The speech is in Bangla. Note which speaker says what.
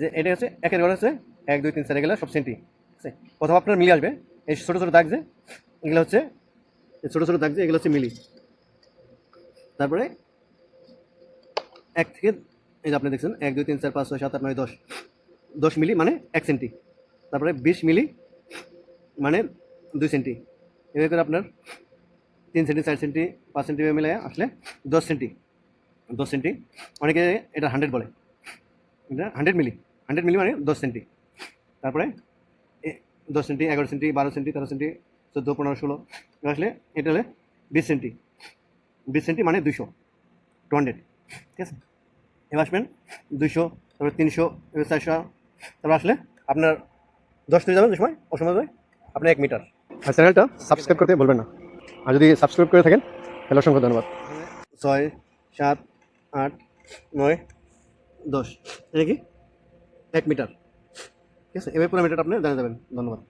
Speaker 1: যে এটা হচ্ছে একের ঘর হচ্ছে 1 2 3 4 এগুলো সব সেন্টি, ঠিক আছে। অথবা আপনার মিলি আসবে, এই ছোটো ছোটো দাগ যে এগুলো হচ্ছে, ছোটো ছোটো দাগ যে এগুলো হচ্ছে মিলি। তারপরে 1 থেকে এই যে আপনি দেখছেন 1 2 3 4 5 6 7 8 9 10, 10 মিলি মানে 1 সেন্টি। তারপরে 20 মিলি মানে 2 সেন্টি। এভাবে করে আপনার 3 সেন্টি 4 সেন্টি 5 সেন্টি মিলে আসলে 10 সেন্টি। 10 সেন্টি অনেকে এটা 100 বলে, এটা 100 মিলি, 100 মিলি মানে 10 সেন্টি। তারপরে 10 সেন্টি 11 সেন্টি 12 সেন্টি 13 সেন্টি 14 15 16 আসলে এটা হলে 20 সেন্টি। 20 সেন্টি মানে 200, 200, ঠিক আছে। এবার আসবেন 200, তারপরে 300, এবার 400, তারপর আসলে আপনার 10 হয়ে যাবে যে সময় অসময় যাবে আপনি 1 মিটার। আর চ্যানেলটা সাবস্ক্রাইব করতে বলবেন না, আর যদি সাবস্ক্রাইব করে থাকেন তাহলে অসংখ্য ধন্যবাদ। 6 7 8 9 10, এটা কি 1 মিটার, ঠিক আছে। এবার পুরো মিটার আপনি জানিয়ে যাবেন। ধন্যবাদ।